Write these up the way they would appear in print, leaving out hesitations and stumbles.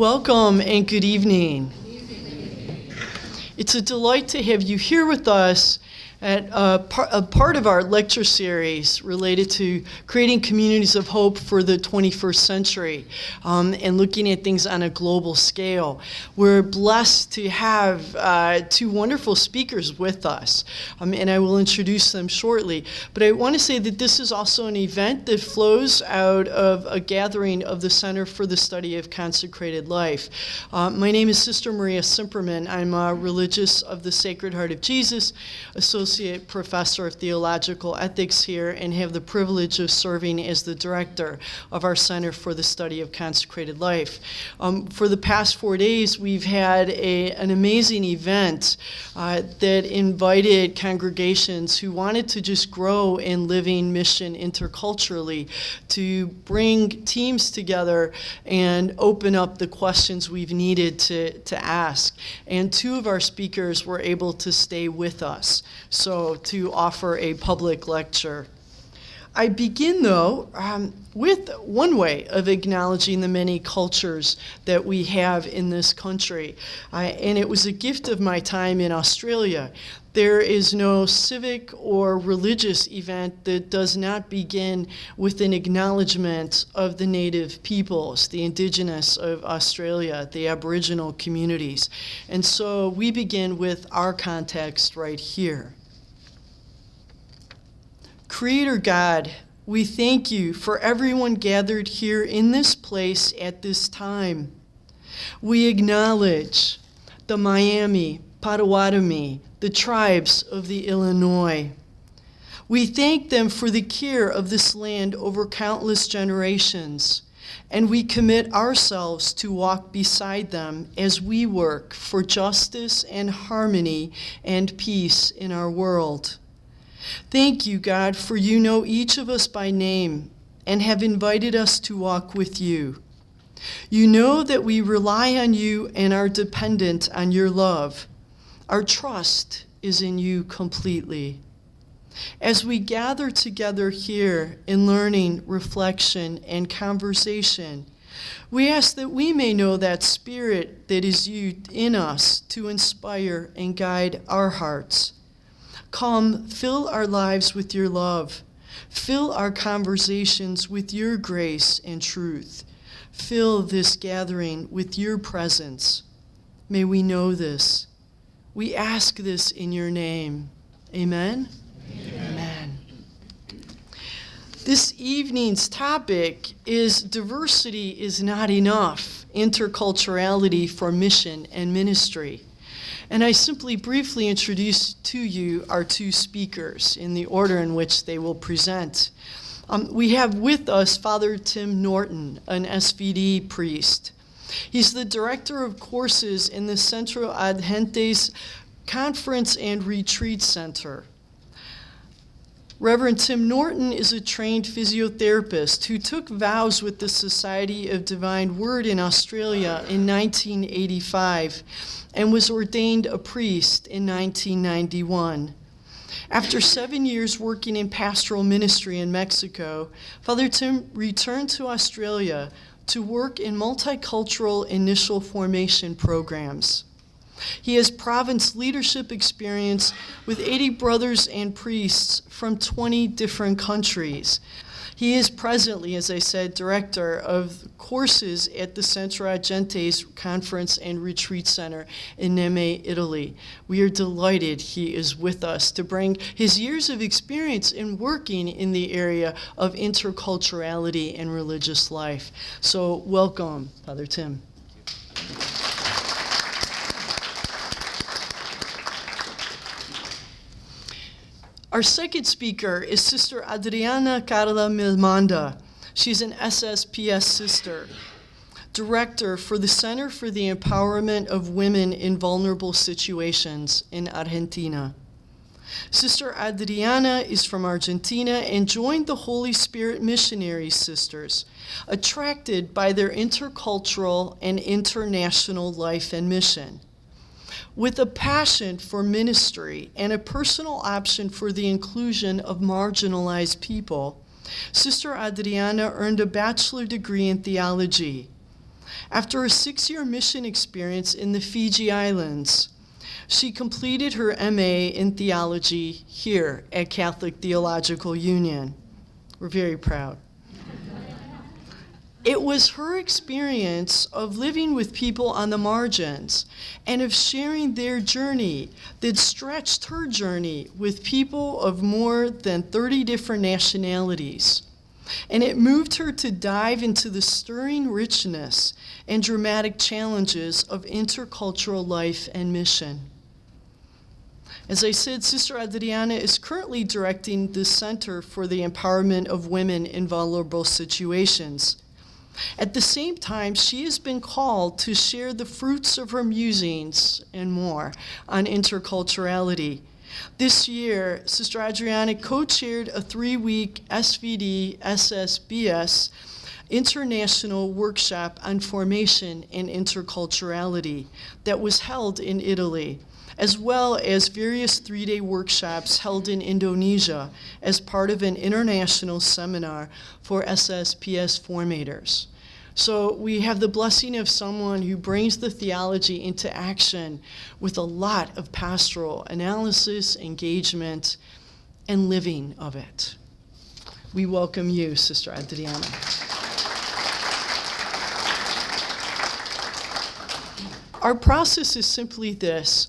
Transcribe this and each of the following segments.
Welcome and good evening. It's a delight to have you here with us at a part of our lecture series related to creating communities of hope for the 21st century and looking at things on a global scale. We're blessed to have two wonderful speakers with us, and I will introduce them shortly. But I want to say that this is also an event that flows out of a gathering of the Center for the Study of Consecrated Life. My name is Sister Maria Simperman. I'm a religious of the Sacred Heart of Jesus, Associate Professor of Theological Ethics here, and have the privilege of serving as the director of our Center for the Study of Consecrated Life. For the past 4 days, we've had an amazing event that invited congregations who wanted to just grow in living mission interculturally to bring teams together and open up the questions we've needed to ask. And two of our speakers were able to stay with us, so to offer a public lecture. I begin, though, with one way of acknowledging the many cultures that we have in this country, and it was a gift of my time in Australia. There is no civic or religious event that does not begin with an acknowledgement of the native peoples, the indigenous of Australia, the Aboriginal communities. And so we begin with our context right here. Creator God, we thank you for everyone gathered here in this place at this time. We acknowledge the Miami, Potawatomi, the tribes of the Illinois. We thank them for the care of this land over countless generations, and we commit ourselves to walk beside them as we work for justice and harmony and peace in our world. Thank you, God, for you know each of us by name and have invited us to walk with you. You know that we rely on you and are dependent on your love. Our trust is in you completely. As we gather together here in learning, reflection, and conversation, we ask that we may know that spirit that is you in us to inspire and guide our hearts. Come, fill our lives with your love. Fill our conversations with your grace and truth. Fill this gathering with your presence. May we know this. We ask this in your name. Amen? Amen. Amen. This evening's topic is Diversity is Not Enough, Interculturality for Mission and Ministry. And I simply briefly introduce to you our two speakers in the order in which they will present. We have with us Father Tim Norton, an SVD priest. He's the director of courses in the Centro Ad Gentes Conference and Retreat Center. Reverend Tim Norton is a trained physiotherapist who took vows with the Society of Divine Word in Australia in 1985 and was ordained a priest in 1991. After 7 years working in pastoral ministry in Mexico, Father Tim returned to Australia to work in multicultural initial formation programs. He has province leadership experience with 80 brothers and priests from 20 different countries. He is presently, as I said, director of courses at the Centro Ad Gentes Conference and Retreat Center in Neme, Italy. We are delighted he is with us to bring his years of experience in working in the area of interculturality and religious life. So welcome, Father Tim. Our second speaker is Sister Adriana Carla Milmanda. She's an SSPS sister, director for the Center for the Empowerment of Women in Vulnerable Situations in Argentina. Sister Adriana is from Argentina and joined the Holy Spirit Missionary Sisters, attracted by their intercultural and international life and mission. With a passion for ministry and a personal option for the inclusion of marginalized people, Sister Adriana earned a bachelor degree in theology. After a 6-year mission experience in the Fiji Islands, she completed her MA in theology here at Catholic Theological Union. We're very proud. It was her experience of living with people on the margins and of sharing their journey that stretched her journey with people of more than 30 different nationalities. And it moved her to dive into the stirring richness and dramatic challenges of intercultural life and mission. As I said, Sister Adriana is currently directing the Center for the Empowerment of Women in Vulnerable Situations. At the same time, she has been called to share the fruits of her musings and more on interculturality. This year, Sister Adriana co-chaired a 3-week SVD SSBS international workshop on formation and interculturality that was held in Italy, as well as various 3-day workshops held in Indonesia as part of an international seminar for SSPS formators. So we have the blessing of someone who brings the theology into action with a lot of pastoral analysis, engagement, and living of it. We welcome you, Sister Adriana. Our process is simply this.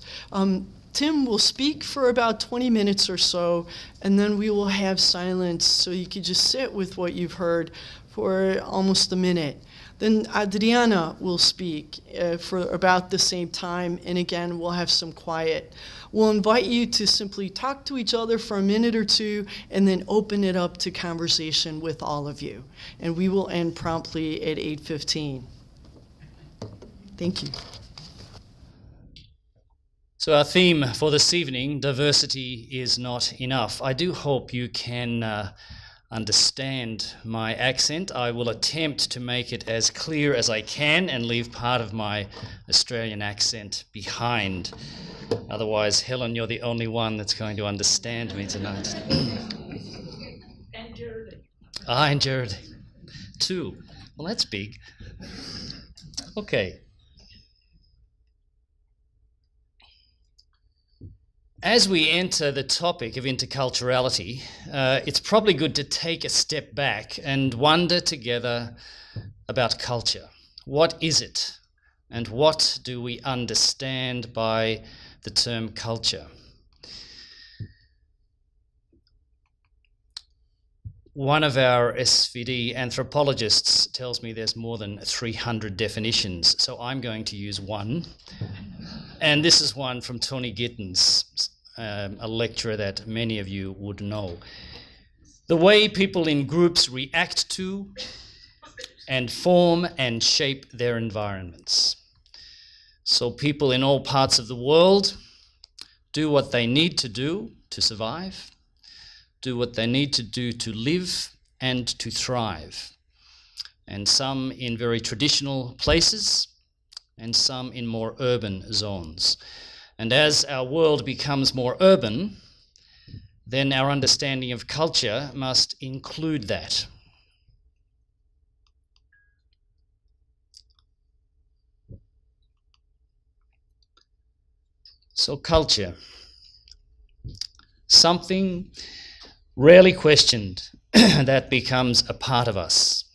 Tim will speak for about 20 minutes or so, and then we will have silence so you can just sit with what you've heard for almost a minute. Then Adriana will speak for about the same time, and again, we'll have some quiet. We'll invite you to simply talk to each other for a minute or two, and then open it up to conversation with all of you. And we will end promptly at 8:15. Thank you. So our theme for this evening, diversity is not enough. I do hope you can understand my accent. I will attempt to make it as clear as I can and leave part of my Australian accent behind. Otherwise, Helen, you're the only one that's going to understand me tonight. And Jared. And Jared, too. Well, that's big. Okay. As we enter the topic of interculturality, it's probably good to take a step back and wonder together about culture. What is it? And what do we understand by the term culture? One of our SVD anthropologists tells me there's more than 300 definitions, so I'm going to use one. And this is one from Tony Gittins, a lecturer that many of you would know. The way people in groups react to and form and shape their environments. So people in all parts of the world do what they need to do to survive, do what they need to do to live and to thrive. And some in very traditional places, and some in more urban zones. And as our world becomes more urban, then our understanding of culture must include that. So culture, something rarely questioned that becomes a part of us.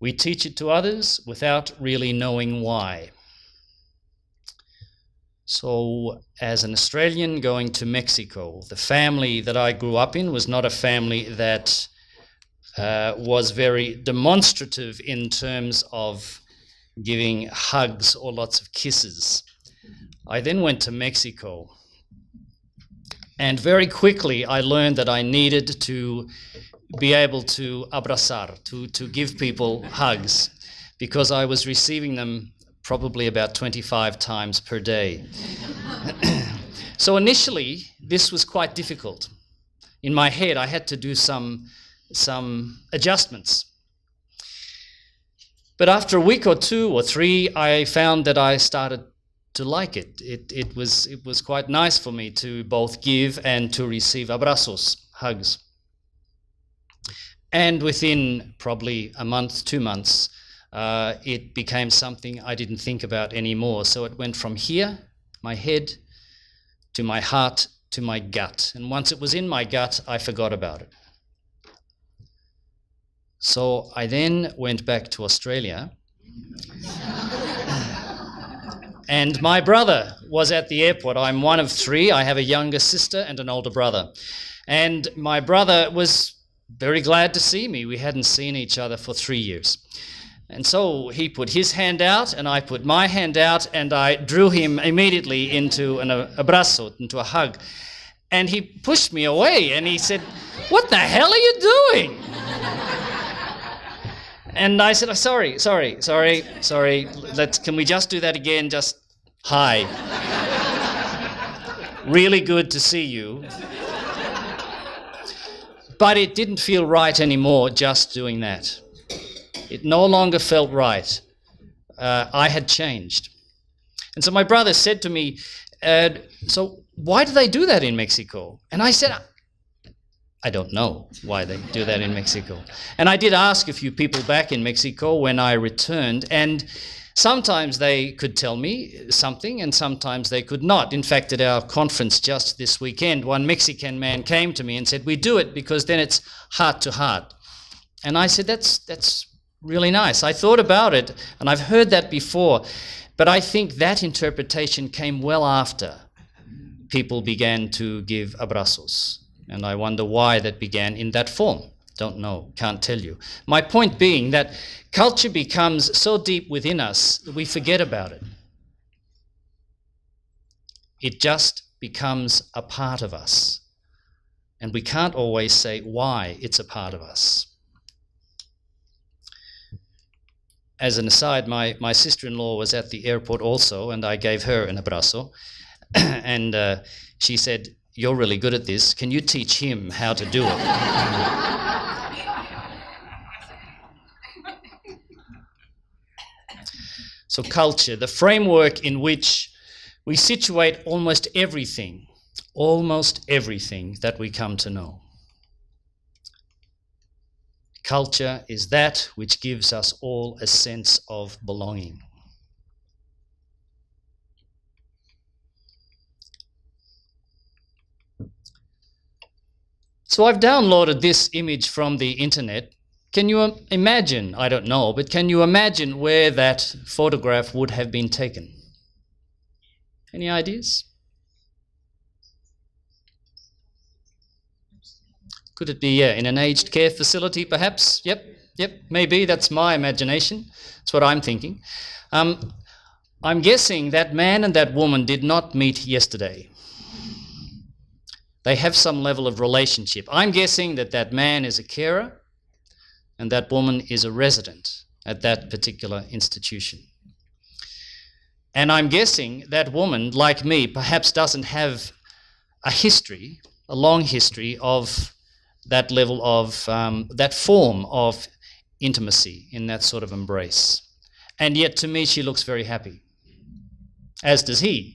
We teach it to others without really knowing why. So, as an Australian going to Mexico, the family that I grew up in was not a family that was very demonstrative in terms of giving hugs or lots of kisses. I then went to Mexico, and very quickly I learned that I needed to be able to abrazar, to give people hugs, because I was receiving them probably about 25 times per day. So initially, this was quite difficult. In my head, I had to do some adjustments. But after a week or 2 or 3, I found that I started to like it. It was quite nice for me to both give and to receive abrazos, hugs. And within probably a month, 2 months, it became something I didn't think about anymore. So it went from here, my head, to my heart, to my gut. And once it was in my gut, I forgot about it. So I then went back to Australia. And my brother was at the airport. I'm one of three. I have a younger sister and an older brother. And my brother was very glad to see me. We hadn't seen each other for 3 years. And so he put his hand out and I put my hand out and I drew him immediately into an abrazo, into a hug. And he pushed me away and he said, "What the hell are you doing?" And I said, sorry. Can we just do that again? Just, hi. Really good to see you. But it didn't feel right anymore just doing that. It no longer felt right. I had changed. And so my brother said to me, so why do they do that in Mexico? And I said, I don't know why they do that in Mexico. And I did ask a few people back in Mexico when I returned, and sometimes they could tell me something and sometimes they could not. In fact, at our conference just this weekend, one Mexican man came to me and said, "We do it because then it's heart to heart." And I said, that's really nice. I thought about it and I've heard that before, but I think that interpretation came well after people began to give abrazos. And I wonder why that began in that form. Don't know, can't tell you. My point being that culture becomes so deep within us that we forget about it. It just becomes a part of us. And we can't always say why it's a part of us. As an aside, my sister-in-law was at the airport also, and I gave her an abrazo. And she said, "You're really good at this. Can you teach him how to do it?" So culture, the framework in which we situate almost everything that we come to know. Culture is that which gives us all a sense of belonging. So I've downloaded this image from the internet. Can you imagine, I don't know, but can you imagine where that photograph would have been taken? Any ideas? Could it be, in an aged care facility perhaps? Yep, maybe, that's my imagination. That's what I'm thinking. I'm guessing that man and that woman did not meet yesterday. They have some level of relationship. I'm guessing that that man is a carer and that woman is a resident at that particular institution. And I'm guessing that woman, like me, perhaps doesn't have a history, a long history of that level of, that form of intimacy in that sort of embrace. And yet to me she looks very happy, as does he.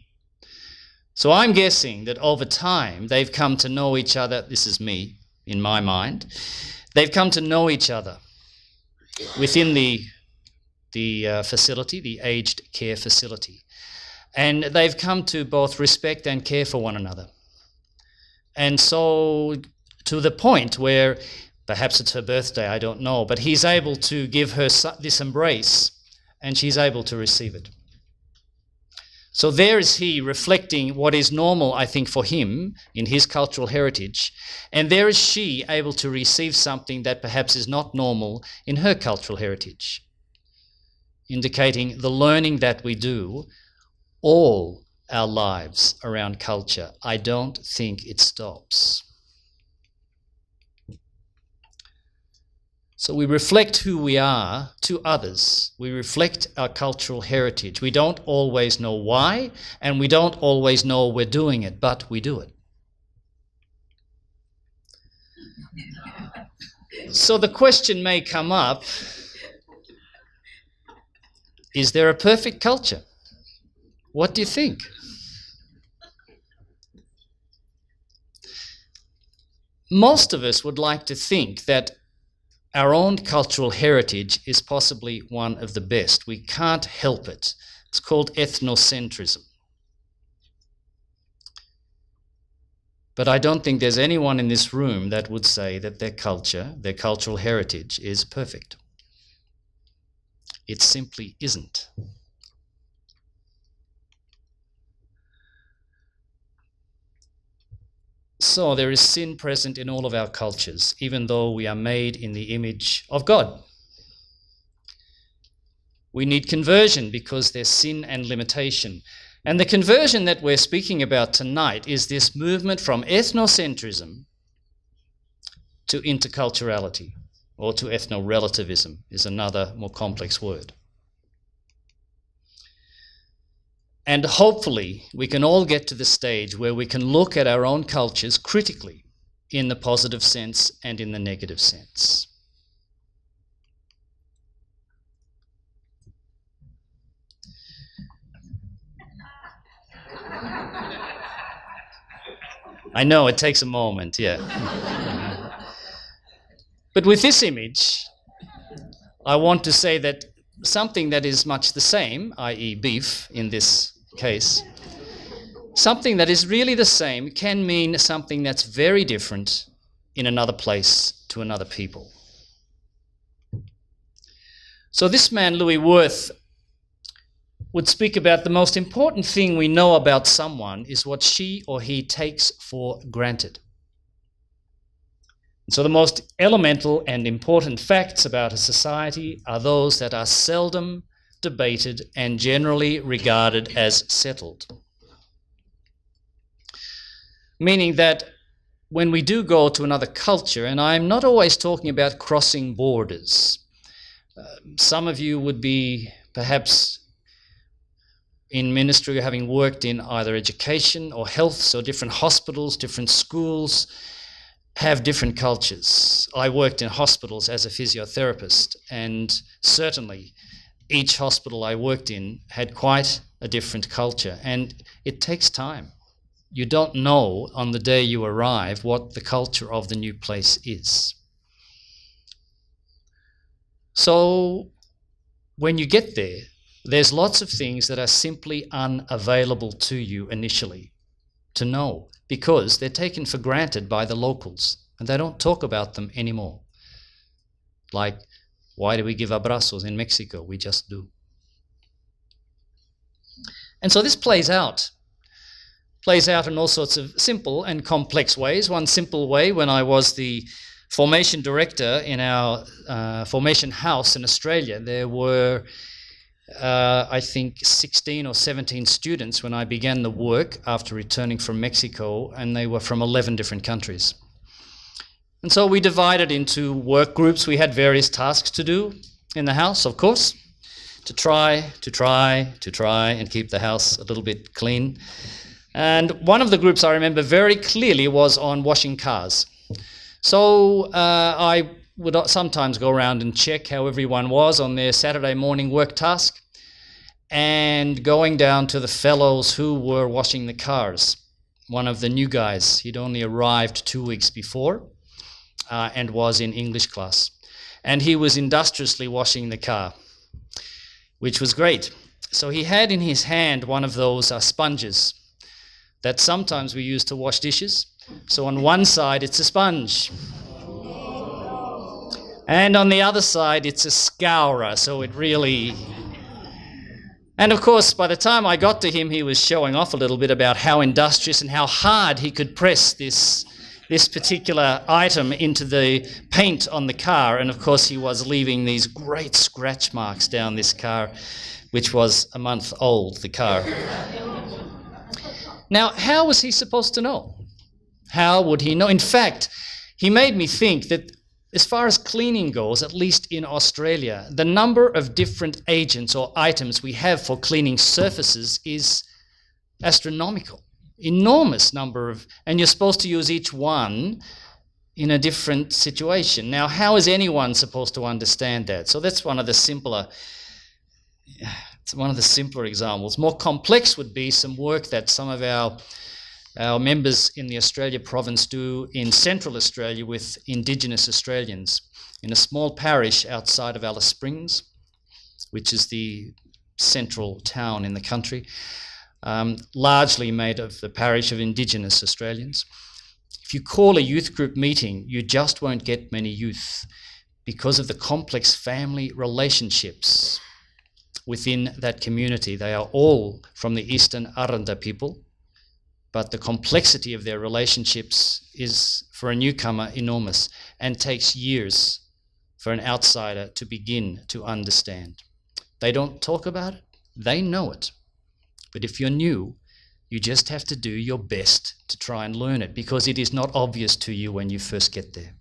So I'm guessing that over time they've come to know each other. This is me, in my mind. They've come to know each other within the facility, the aged care facility. And they've come to both respect and care for one another. And so to the point where, perhaps it's her birthday, I don't know, but he's able to give her this embrace and she's able to receive it. So there is he reflecting what is normal, I think, for him in his cultural heritage. And there is she able to receive something that perhaps is not normal in her cultural heritage, indicating the learning that we do all our lives around culture. I don't think it stops. So we reflect who we are to others. We reflect our cultural heritage. We don't always know why, and we don't always know we're doing it, but we do it. So the question may come up, is there a perfect culture? What do you think? Most of us would like to think that our own cultural heritage is possibly one of the best. We can't help it. It's called ethnocentrism. But I don't think there's anyone in this room that would say that their culture, their cultural heritage is perfect. It simply isn't. So there is sin present in all of our cultures, even though we are made in the image of God. We need conversion because there's sin and limitation. And the conversion that we're speaking about tonight is this movement from ethnocentrism to interculturality, or to ethno-relativism is another more complex word. And hopefully we can all get to the stage where we can look at our own cultures critically in the positive sense and in the negative sense. I know, it takes a moment, yeah. But with this image, I want to say that something that is much the same, i.e. beef in this case, something that is really the same can mean something that's very different in another place to another people. So this man, Louis Wirth, would speak about the most important thing we know about someone is what she or he takes for granted. So the most elemental and important facts about a society are those that are seldom debated and generally regarded as settled. Meaning that when we do go to another culture, and I'm not always talking about crossing borders, some of you would be perhaps in ministry, having worked in either education or health, so different hospitals, different schools, have different cultures. I worked in hospitals as a physiotherapist, and certainly each hospital I worked in had quite a different culture, and it takes time. You don't know on the day you arrive what the culture of the new place is. So when you get there, there's lots of things that are simply unavailable to you initially to know because they're taken for granted by the locals and they don't talk about them anymore. Like, why do we give abrazos in Mexico? We just do. And so this plays out in all sorts of simple and complex ways. One simple way, when I was the formation director in our formation house in Australia, there were I think 16 or 17 students when I began the work after returning from Mexico, and they were from 11 different countries. And so we divided into work groups. We had various tasks to do in the house, of course, to try and keep the house a little bit clean. And one of the groups I remember very clearly was on washing cars. So I would sometimes go around and check how everyone was on their Saturday morning work task, and going down to the fellows who were washing the cars. One of the new guys, he'd only arrived 2 weeks before and was in English class. And he was industriously washing the car, which was great. So he had in his hand one of those sponges that sometimes we use to wash dishes. So on one side it's a sponge, and on the other side it's a scourer, so it really... And of course, by the time I got to him, he was showing off a little bit about how industrious and how hard he could press this particular item into the paint on the car. And of course, he was leaving these great scratch marks down this car, which was a month old, the car. Now, how was he supposed to know? How would he know? In fact, he made me think that as far as cleaning goes, at least in Australia, the number of different agents or items we have for cleaning surfaces is astronomical. Enormous number of, and you're supposed to use each one in a different situation. Now, how is anyone supposed to understand that? So that's one of the simpler examples. More complex would be some work that some of our our members in the Australia province do in Central Australia with Indigenous Australians in a small parish outside of Alice Springs, which is the central town in the country, largely made of the parish of Indigenous Australians. If you call a youth group meeting, you just won't get many youth because of the complex family relationships within that community. They are all from the Eastern Aranda people, but the complexity of their relationships is, for a newcomer, enormous and takes years for an outsider to begin to understand. They don't talk about it, they know it. But if you're new, you just have to do your best to try and learn it because it is not obvious to you when you first get there.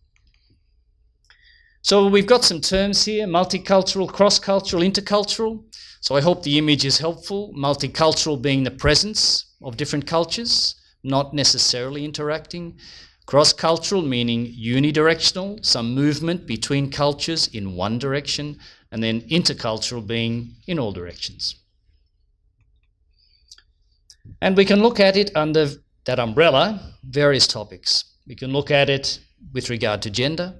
So we've got some terms here: multicultural, cross-cultural, intercultural. So I hope the image is helpful. Multicultural being the presence of different cultures, not necessarily interacting. Cross-cultural meaning unidirectional, some movement between cultures in one direction, and then intercultural being in all directions. And we can look at it under that umbrella, various topics. We can look at it with regard to gender,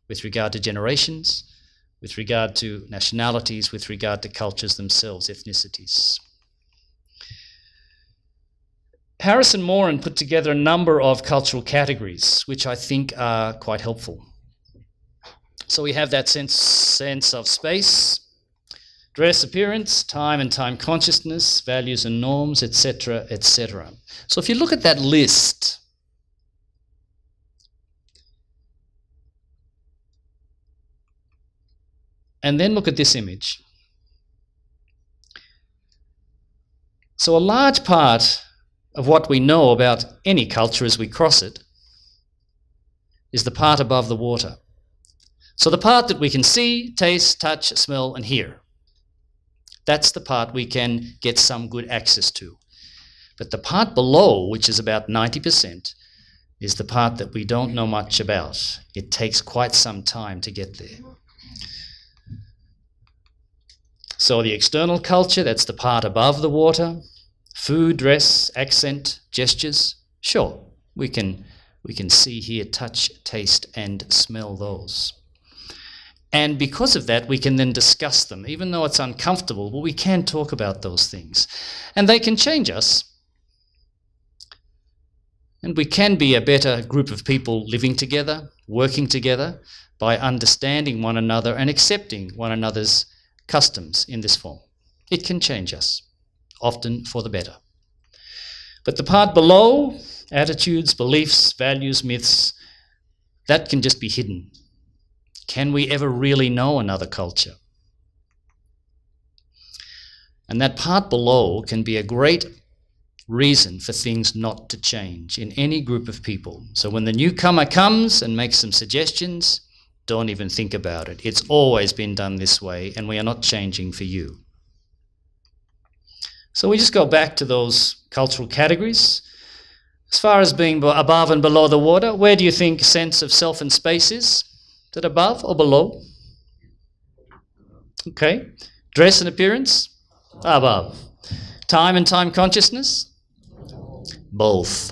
with regard to generations, with regard to nationalities, with regard to cultures themselves, ethnicities. Harrison Moran put together a number of cultural categories, which I think are quite helpful. So we have that sense of space, dress, appearance, time and time consciousness, values and norms, etc., etc. So if you look at that list, and then look at this image. So a large part of what we know about any culture as we cross it is the part above the water. So the part that we can see, taste, touch, smell, and hear. That's the part we can get some good access to. But the part below, which is about 90%, is the part that we don't know much about. It takes quite some time to get there. So the external culture, that's the part above the water. Food, dress, accent, gestures, sure, we can see, hear, touch, taste, and smell those. And because of that, we can then discuss them. Even though it's uncomfortable, but we can talk about those things. And they can change us. And we can be a better group of people living together, working together, by understanding one another and accepting one another's customs in this form. It can change us, often for the better. But the part below, attitudes, beliefs, values, myths, that can just be hidden. Can we ever really know another culture? And that part below can be a great reason for things not to change in any group of people. So when the newcomer comes and makes some suggestions, don't even think about it. It's always been done this way, and we are not changing for you. So we just go back to those cultural categories. As far as being above and below the water, where do you think sense of self and space is? Is it above or below? Okay. Dress and appearance? Above. Time and time consciousness? Both.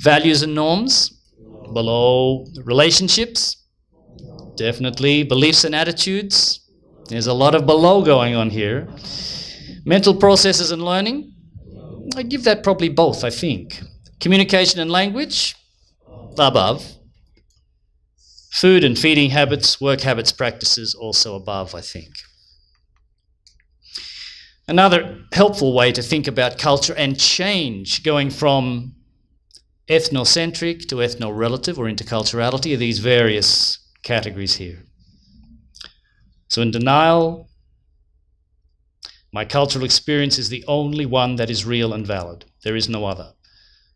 Values and norms? Below. Relationships? Definitely. Beliefs and attitudes? There's a lot of below going on here. Mental processes and learning? I give that probably both, I think. Communication and language? Above. Food and feeding habits, work habits, practices, also above, I think. Another helpful way to think about culture and change, going from ethnocentric to ethno-relative or interculturality, are these various categories here. So in denial, my cultural experience is the only one that is real and valid. There is no other.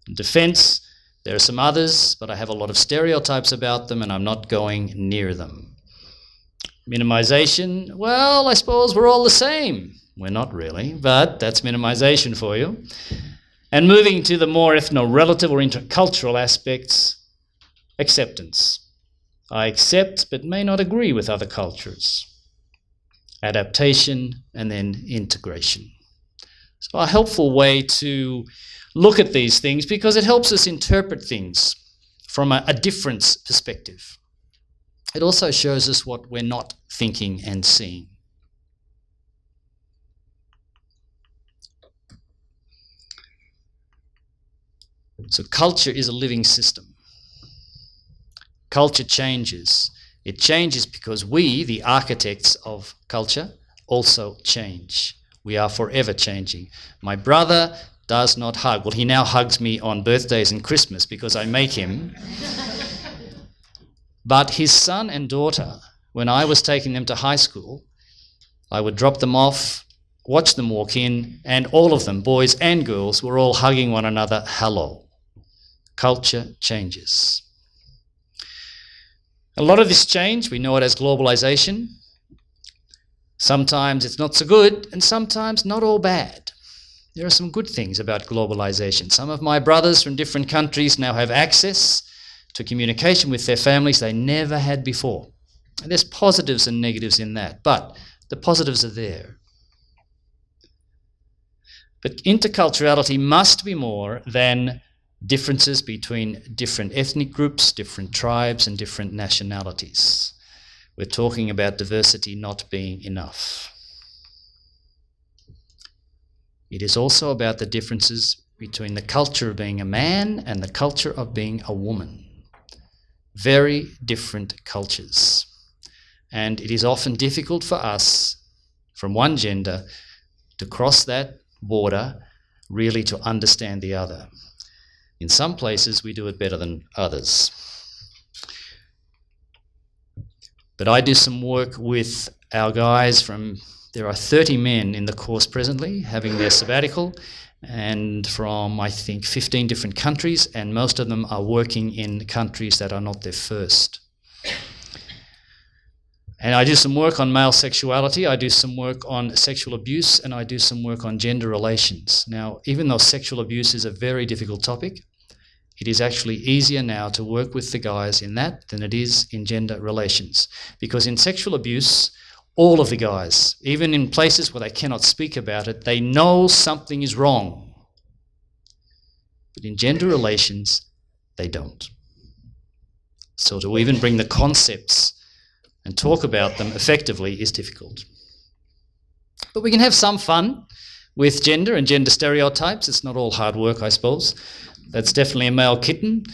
In defense, there are some others, but I have a lot of stereotypes about them and I'm not going near them. Minimization, well, I suppose we're all the same. We're not really, but that's minimization for you. And moving to the more ethno-relative or intercultural aspects, acceptance. I accept but may not agree with other cultures. Adaptation and then integration. So a helpful way to look at these things, because it helps us interpret things from a difference perspective. It also shows us what we're not thinking and seeing. So culture is a living system. Culture changes. It changes because we, the architects of culture, also change. We are forever changing. My brother does not hug. Well, he now hugs me on birthdays and Christmas because I make him. But his son and daughter, when I was taking them to high school, I would drop them off, watch them walk in, and all of them, boys and girls, were all hugging one another, hello. Culture changes. A lot of this change, we know it as globalization. Sometimes it's not so good, and sometimes not all bad. There are some good things about globalization. Some of my brothers from different countries now have access to communication with their families they never had before. And there's positives and negatives in that, but the positives are there. But interculturality must be more than differences between different ethnic groups, different tribes, and different nationalities. We're talking about diversity not being enough. It is also about the differences between the culture of being a man and the culture of being a woman. Very different cultures. And it is often difficult for us, from one gender, to cross that border, really to understand the other. In some places, we do it better than others. But I do some work with our guys there are 30 men in the course presently having their sabbatical, and from, I think, 15 different countries, and most of them are working in countries that are not their first. And I do some work on male sexuality, I do some work on sexual abuse, and I do some work on gender relations. Now, even though sexual abuse is a very difficult topic, it is actually easier now to work with the guys in that than it is in gender relations. Because in sexual abuse, all of the guys, even in places where they cannot speak about it, they know something is wrong. But in gender relations, they don't. So to even bring the concepts and talk about them effectively is difficult. But we can have some fun with gender and gender stereotypes. It's not all hard work, I suppose. That's definitely a male kitten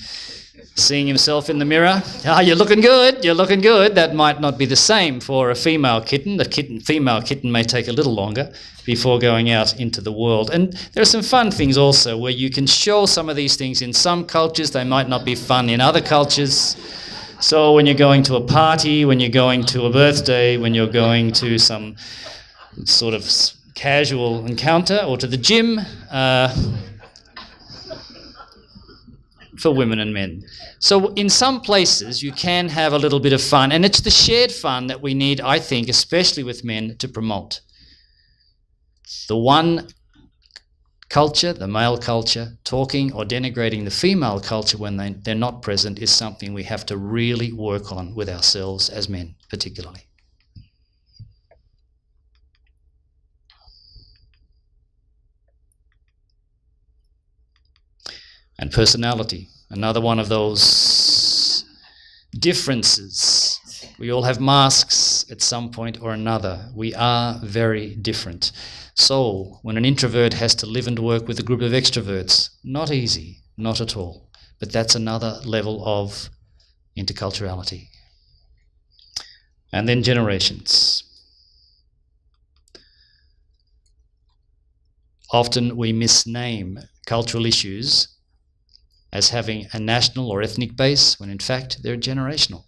seeing himself in the mirror. Ah, you're looking good, you're looking good. That might not be the same for a female kitten. The female kitten may take a little longer before going out into the world. And there are some fun things also where you can show some of these things in some cultures. They might not be fun in other cultures. So when you're going to a party, when you're going to a birthday, when you're going to some sort of casual encounter or to the gym, for women and men. So in some places you can have a little bit of fun, and it's the shared fun that we need, I think, especially with men, to promote. The one culture, the male culture, talking or denigrating the female culture when they're not present is something we have to really work on with ourselves as men, particularly. And personality, another one of those differences. We all have masks at some point or another. We are very different. So when an introvert has to live and work with a group of extroverts, not easy, not at all. But that's another level of interculturality. And then generations. Often we misname cultural issues as having a national or ethnic base, when in fact they're generational.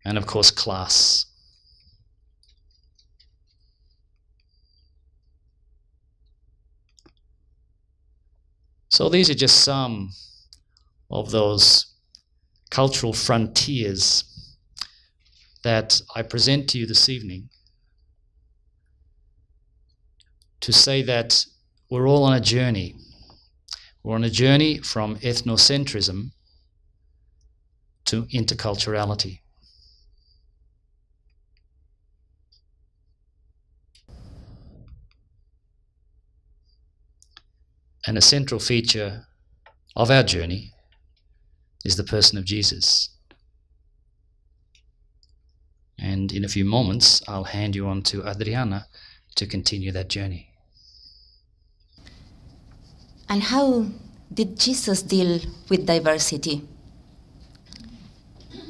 And of course, class. So these are just some of those cultural frontiers that I present to you this evening, to say that we're all on a journey. We're on a journey from ethnocentrism to interculturality. And a central feature of our journey is the person of Jesus. And in a few moments, I'll hand you on to Adriana to continue that journey. And how did Jesus deal with diversity?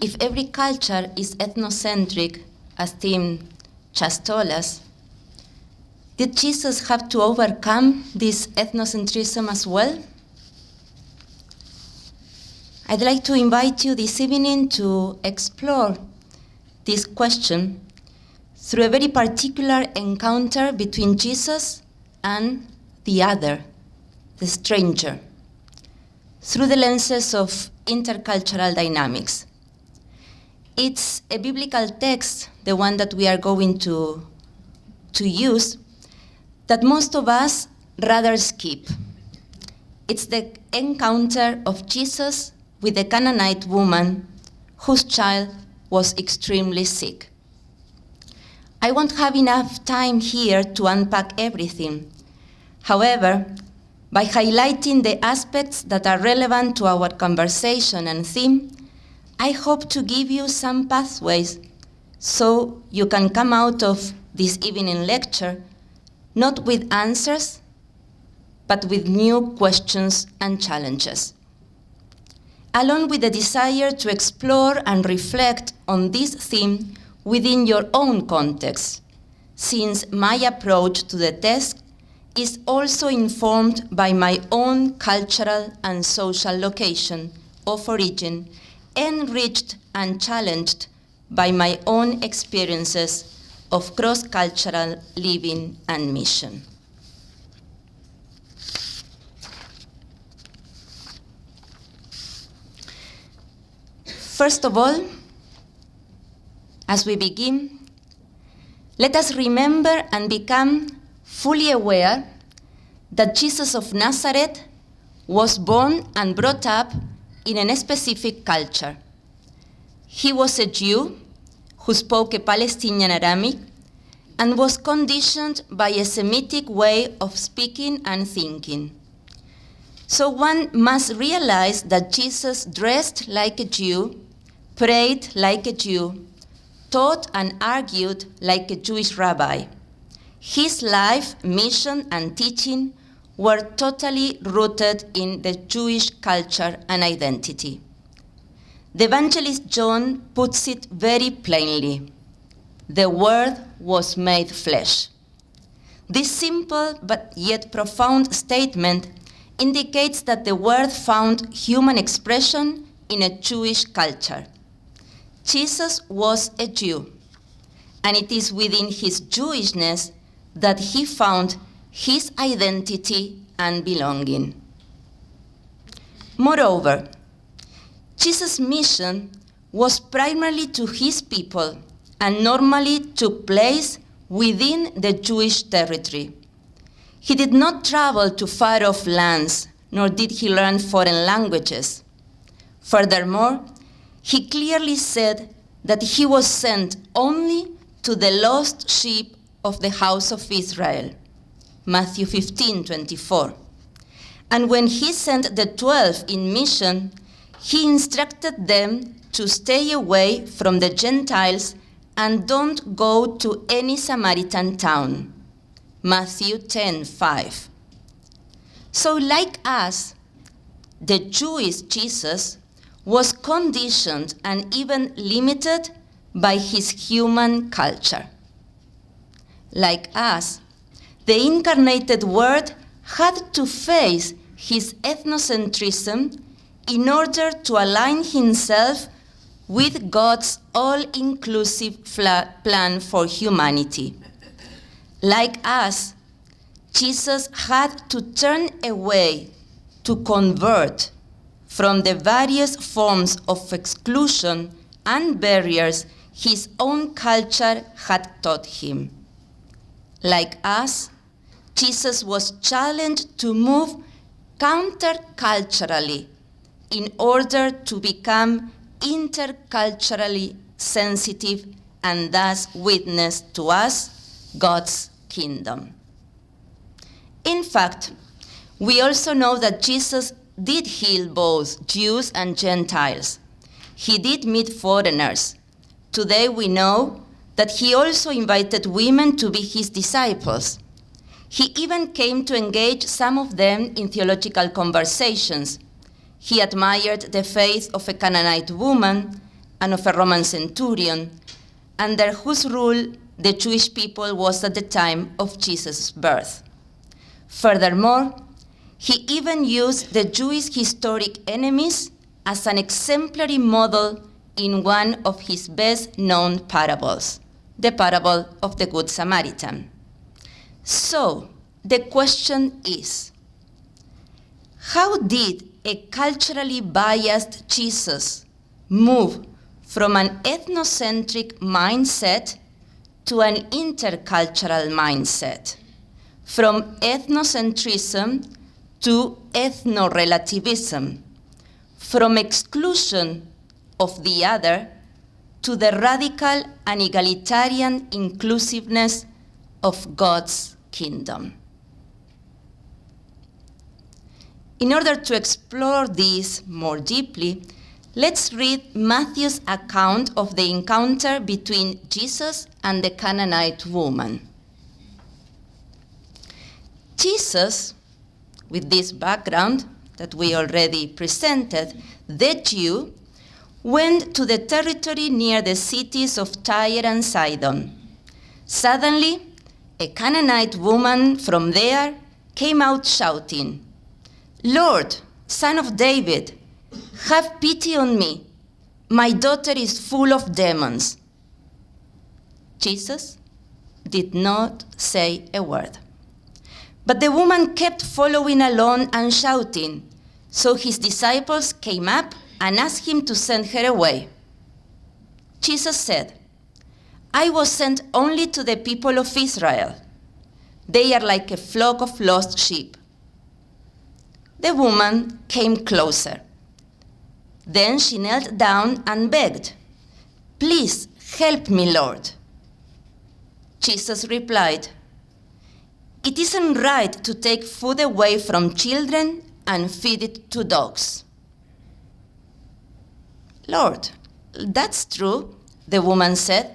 If every culture is ethnocentric, as Tim just told us, did Jesus have to overcome this ethnocentrism as well? I'd like to invite you this evening to explore this question through a very particular encounter between Jesus and the other, the stranger, through the lenses of intercultural dynamics. It's a biblical text, the one that we are going to use, that most of us rather skip. It's the encounter of Jesus with a Canaanite woman whose child was extremely sick. I won't have enough time here to unpack everything. However, by highlighting the aspects that are relevant to our conversation and theme, I hope to give you some pathways so you can come out of this evening lecture not with answers, but with new questions and challenges. Along with the desire to explore and reflect on this theme within your own context, since my approach to the text is also informed by my own cultural and social location of origin, enriched and challenged by my own experiences of cross-cultural living and mission. First of all, as we begin, let us remember and become fully aware that Jesus of Nazareth was born and brought up in a specific culture. He was a Jew who spoke a Palestinian Aramaic and was conditioned by a Semitic way of speaking and thinking. So one must realize that Jesus dressed like a Jew, prayed like a Jew, taught and argued like a Jewish rabbi. His life, mission, and teaching were totally rooted in the Jewish culture and identity. The evangelist John puts it very plainly. The Word was made flesh. This simple but yet profound statement indicates that the Word found human expression in a Jewish culture. Jesus was a Jew, and it is within his Jewishness that he found his identity and belonging. Moreover, Jesus' mission was primarily to his people and normally took place within the Jewish territory. He did not travel to far-off lands, nor did he learn foreign languages. Furthermore, he clearly said that he was sent only to the lost sheep of the house of Israel, Matthew 15:24. And when he sent the 12 in mission, he instructed them to stay away from the Gentiles and don't go to any Samaritan town, Matthew 10:5. So like us, the Jewish Jesus was conditioned and even limited by his human culture. Like us, the incarnated Word had to face his ethnocentrism in order to align himself with God's all-inclusive plan for humanity. Like us, Jesus had to turn away to convert from the various forms of exclusion and barriers his own culture had taught him. Like us, Jesus was challenged to move counterculturally in order to become interculturally sensitive and thus witness to us God's kingdom. In fact, We also know that Jesus did heal both Jews and Gentiles. He did meet foreigners. Today we know that he also invited women to be his disciples. He even came to engage some of them in theological conversations. He admired the faith of a Canaanite woman and of a Roman centurion, under whose rule the Jewish people was at the time of Jesus' birth. Furthermore, he even used the Jewish historic enemies as an exemplary model in one of his best-known parables, the parable of the Good Samaritan. So, the question is, how did a culturally biased Jesus move from an ethnocentric mindset to an intercultural mindset, from ethnocentrism to ethno-relativism, from exclusion of the other to the radical and egalitarian inclusiveness of God's kingdom? In order to explore this more deeply, let's read Matthew's account of the encounter between Jesus and the Canaanite woman. Jesus, with this background that we already presented, the Jew, went to the territory near the cities of Tyre and Sidon. Suddenly, a Canaanite woman from there came out shouting, "Lord, Son of David, have pity on me. My daughter is full of demons." Jesus did not say a word. But the woman kept following along and shouting, so his disciples came up and asked him to send her away. Jesus said, "I was sent only to the people of Israel. They are like a flock of lost sheep." The woman came closer. Then she knelt down and begged, "Please help me, Lord." Jesus replied, "It isn't right to take food away from children and feed it to dogs." "Lord, that's true," the woman said,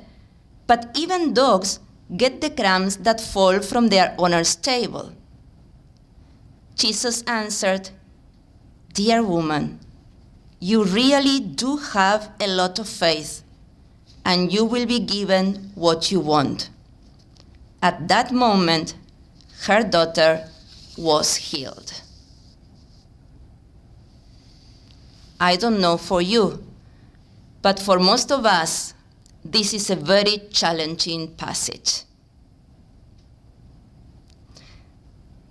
"but even dogs get the crumbs that fall from their owner's table." Jesus answered, "Dear woman, you really do have a lot of faith, and you will be given what you want." At that moment, her daughter was healed. I don't know for you, but for most of us, this is a very challenging passage.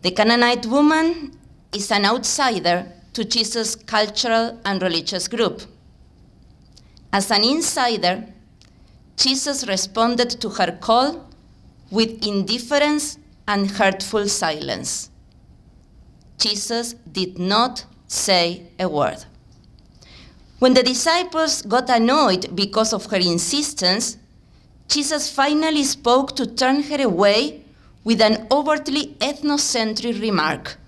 The Canaanite woman is an outsider to Jesus' cultural and religious group. As an insider, Jesus responded to her call with indifference and hurtful silence. Jesus did not say a word. When the disciples got annoyed because of her insistence, Jesus finally spoke to turn her away with an overtly ethnocentric remark.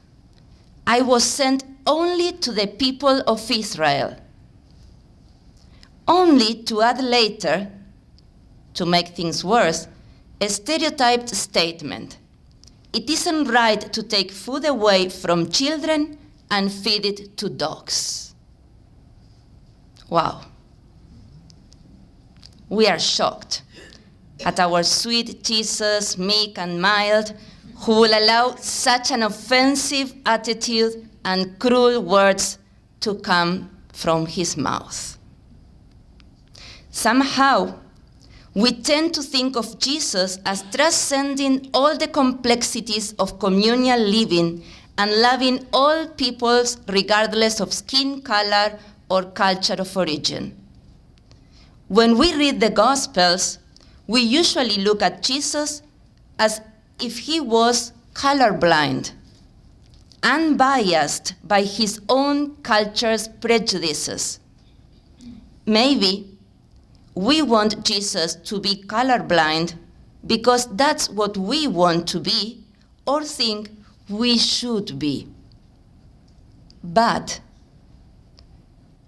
"I was sent only to the people of Israel." Only to add later, to make things worse, a stereotyped statement. "It isn't right to take food away from children and feed it to dogs." Wow. We are shocked at our sweet Jesus, meek and mild, who will allow such an offensive attitude and cruel words to come from his mouth. Somehow, we tend to think of Jesus as transcending all the complexities of communal living and loving all peoples regardless of skin color or culture of origin. When we read the Gospels, we usually look at Jesus as if he was colorblind, unbiased by his own culture's prejudices. Maybe we want Jesus to be colorblind because that's what we want to be or think we should be. But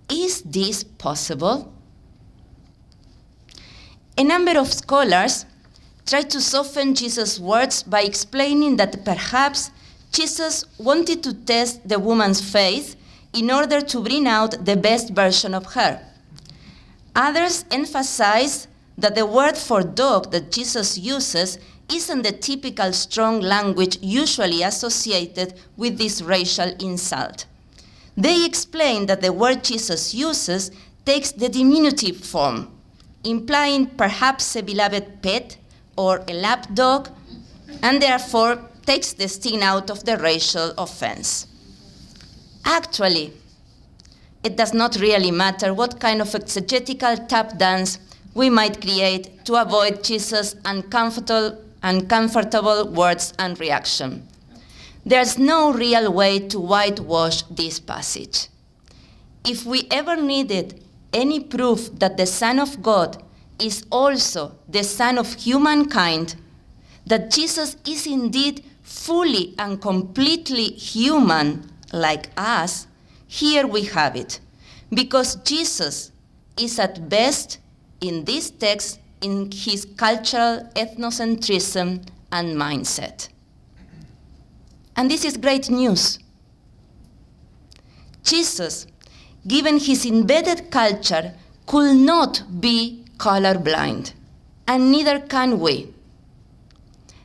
is this possible? A number of scholars try to soften Jesus' words by explaining that perhaps Jesus wanted to test the woman's faith in order to bring out the best version of her. Others emphasize that the word for dog that Jesus uses isn't the typical strong language usually associated with this racial insult. They explain that the word Jesus uses takes the diminutive form, implying perhaps a beloved pet or a lap dog, and therefore takes the sting out of the racial offense. Actually, it does not really matter what kind of exegetical tap dance we might create to avoid Jesus' uncomfortable words and reaction. There's no real way to whitewash this passage. If we ever needed any proof that the Son of God is also the Son of humankind, that Jesus is indeed fully and completely human like us, here we have it. Because Jesus is at best in this text in his cultural ethnocentrism and mindset. And this is great news. Jesus, given his embedded culture, could not be colorblind, and neither can we.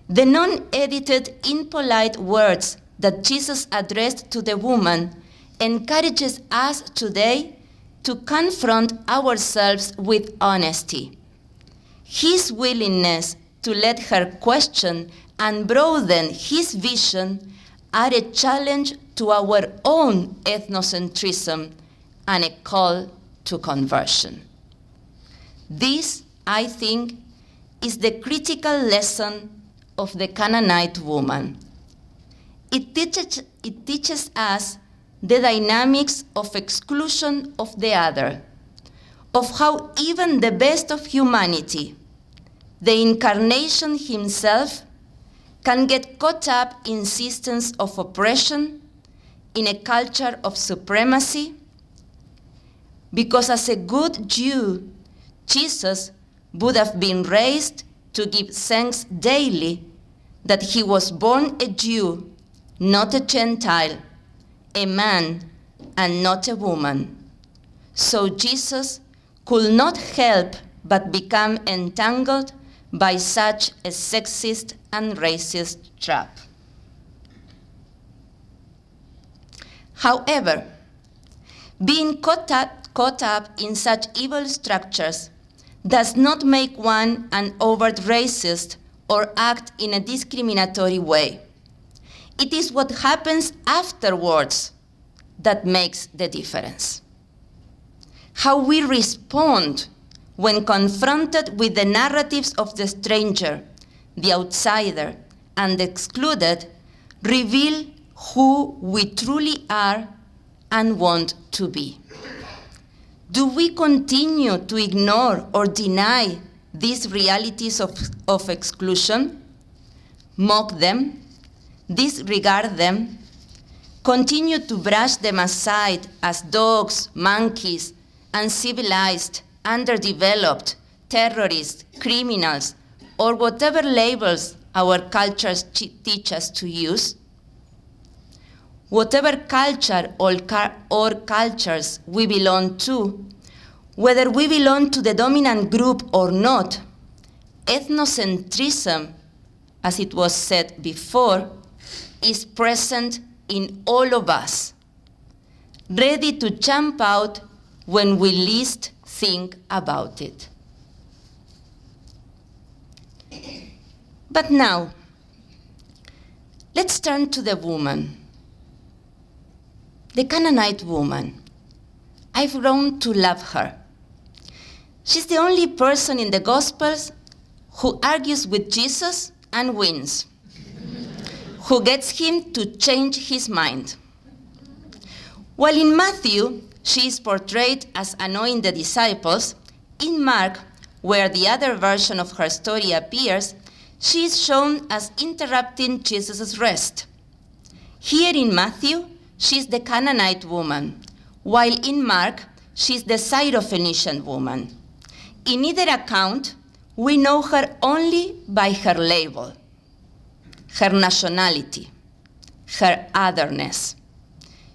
The non-edited, impolite words that Jesus addressed to the woman encourages us today to confront ourselves with honesty. His willingness to let her question and broaden his vision are a challenge to our own ethnocentrism and a call to conversion. This, I think, is the critical lesson of the Canaanite woman. It teaches us the dynamics of exclusion of the other, of how even the best of humanity, the incarnation himself, can get caught up in systems of oppression, in a culture of supremacy, because as a good Jew, Jesus would have been raised to give thanks daily that he was born a Jew, not a Gentile, a man, and not a woman. So Jesus could not help but become entangled by such a sexist and racist trap. However, being caught up in such evil structures does not make one an overt racist or act in a discriminatory way. It is what happens afterwards that makes the difference. How we respond when confronted with the narratives of the stranger, the outsider, and the excluded reveal who we truly are and want to be. Do we continue to ignore or deny these realities of exclusion, mock them, disregard them, continue to brush them aside as dogs, monkeys, uncivilized, underdeveloped, terrorists, criminals, or whatever labels our cultures teach us to use? Whatever culture or cultures we belong to, whether we belong to the dominant group or not, ethnocentrism, as it was said before, is present in all of us, ready to jump out when we least think about it. But now, let's turn to the woman. The Canaanite woman. I've grown to love her. She's the only person in the Gospels who argues with Jesus and wins, who gets him to change his mind. While in Matthew, she is portrayed as annoying the disciples, in Mark, where the other version of her story appears, she is shown as interrupting Jesus' rest. Here in Matthew, she's the Canaanite woman, while in Mark, she's the Syrophoenician woman. In either account, we know her only by her label, her nationality, her otherness.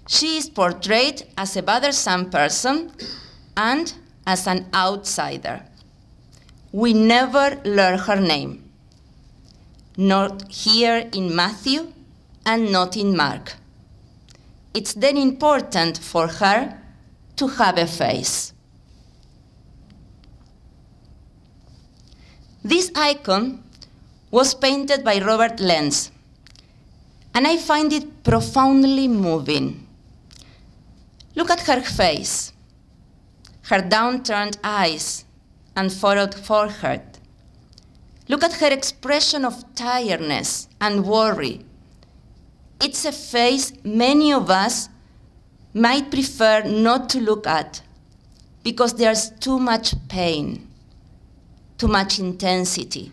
She is portrayed as a bothersome person and as an outsider. We never learn her name, not here in Matthew and not in Mark. It's then important for her to have a face. This icon was painted by Robert Lenz, and I find it profoundly moving. Look at her face, her downturned eyes and furrowed forehead. Look at her expression of tiredness and worry. It's a face many of us might prefer not to look at because there's too much pain, too much intensity.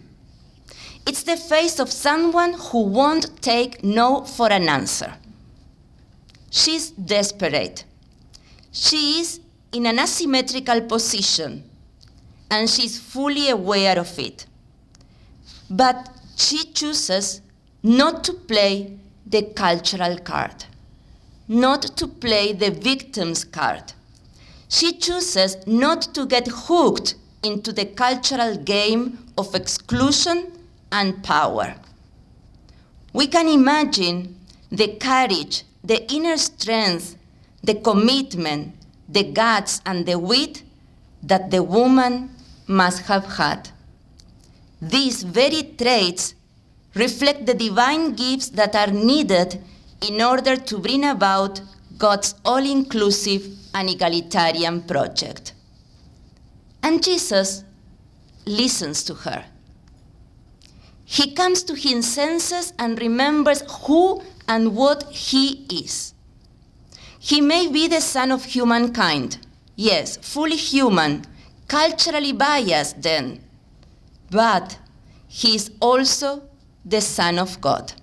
It's the face of someone who won't take no for an answer. She's desperate. She is in an asymmetrical position, and she's fully aware of it. But she chooses not to play the cultural card, not to play the victim's card. She chooses not to get hooked into the cultural game of exclusion and power. We can imagine the courage, the inner strength, the commitment, the guts, and the wit that the woman must have had. These very traits reflect the divine gifts that are needed in order to bring about God's all-inclusive and egalitarian project. And Jesus listens to her. He comes to his senses and remembers who and what he is. He may be the son of humankind, yes, fully human, culturally biased then, but he is also the Son of God.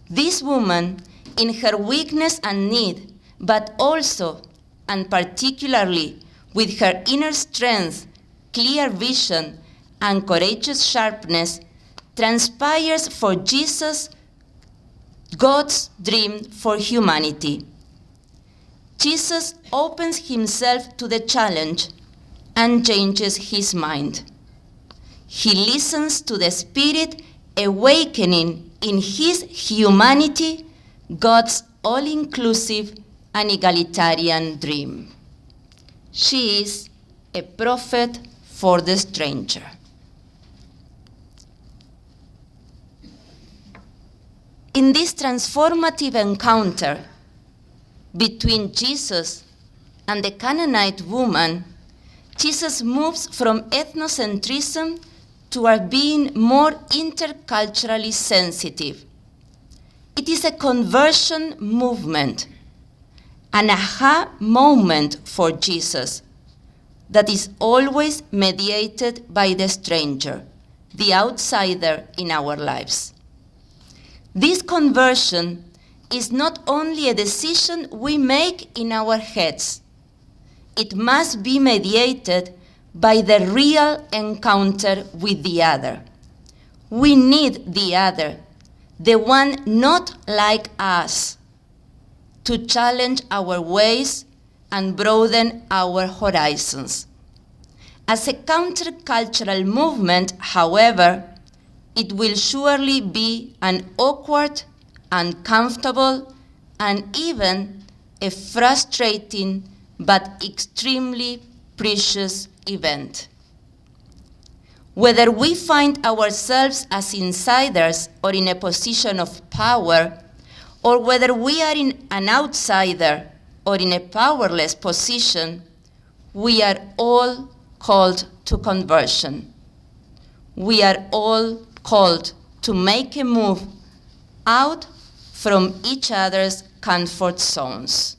This woman, in her weakness and need, but also and particularly with her inner strength, clear vision, and courageous sharpness, transpires for Jesus God's dream for humanity. Jesus opens himself to the challenge and changes his mind. He listens to the Spirit awakening in his humanity God's all-inclusive and egalitarian dream. She is a prophet for the stranger. In this transformative encounter between Jesus and the Canaanite woman, Jesus moves from ethnocentrism toward being more interculturally sensitive. It is a conversion movement, an aha moment for Jesus that is always mediated by the stranger, the outsider in our lives. This conversion is not only a decision we make in our heads. It must be mediated by the real encounter with the other. We need the other, the one not like us, to challenge our ways and broaden our horizons. As a countercultural movement, however, it will surely be an awkward, uncomfortable, and even a frustrating but extremely precious event. Whether we find ourselves as insiders or in a position of power, or whether we are in an outsider or in a powerless position, we are all called to conversion. We are all called to make a move out from each other's comfort zones.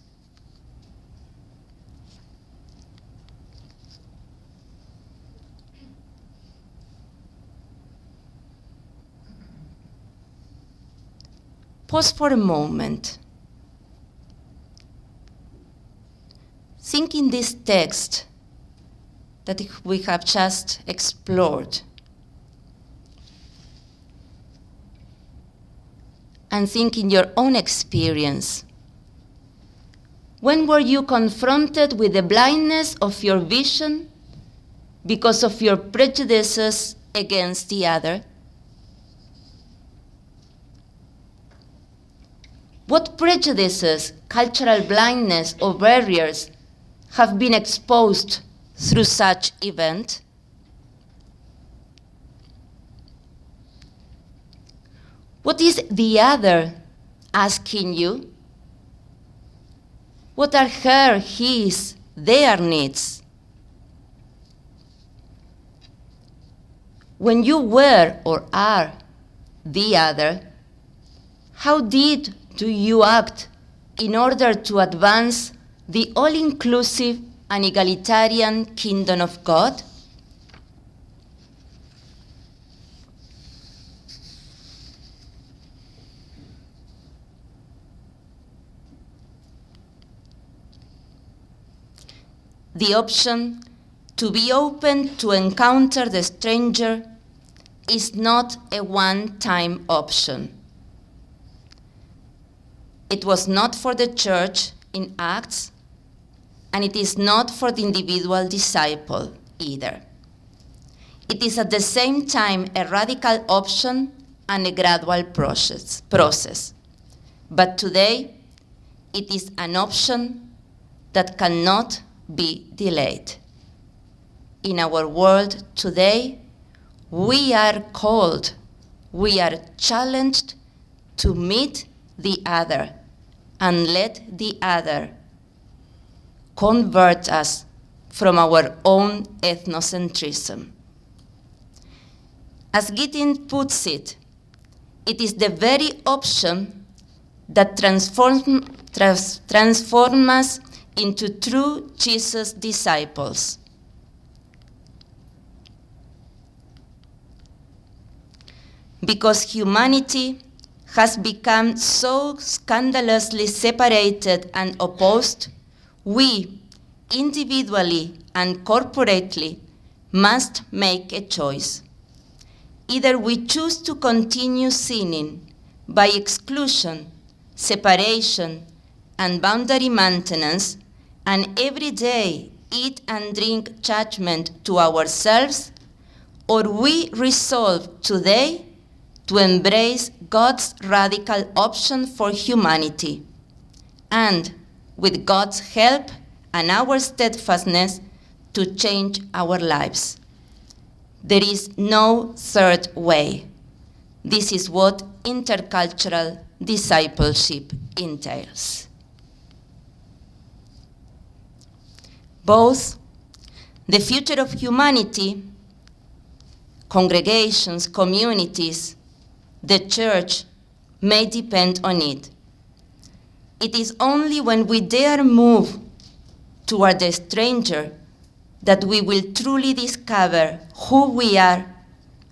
Pause for a moment think in this text that we have just explored, and think in your own experience. When were you confronted with the blindness of your vision because of your prejudices against the other? What prejudices, cultural blindness, or barriers have been exposed through such event? What is the other asking you? What are her, his, their needs? When you were or are the other, how do you act in order to advance the all-inclusive and egalitarian kingdom of God? The option to be open to encounter the stranger is not a one-time option. It was not for the church in Acts, and it is not for the individual disciple either. It is at the same time a radical option and a gradual process. But today, it is an option that cannot be delayed. In our world today, we are called, we are challenged to meet the other and let the other convert us from our own ethnocentrism. As Gitin puts it, it is the very option that transforms us into true Jesus disciples. Because humanity has become so scandalously separated and opposed, we, individually and corporately, must make a choice. Either we choose to continue sinning by exclusion, separation, and boundary maintenance, and every day eat and drink judgment to ourselves, or we resolve today to embrace God's radical option for humanity, and with God's help and our steadfastness, to change our lives. There is no third way. This is what intercultural discipleship entails. Both the future of humanity, congregations, communities, the church may depend on it. It is only when we dare move toward the stranger that we will truly discover who we are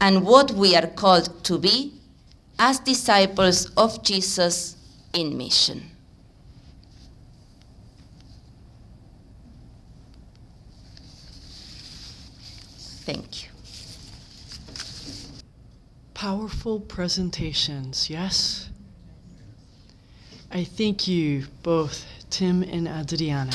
and what we are called to be as disciples of Jesus in mission. Thank you. Powerful presentations, yes? I thank you both, Tim and Adriana.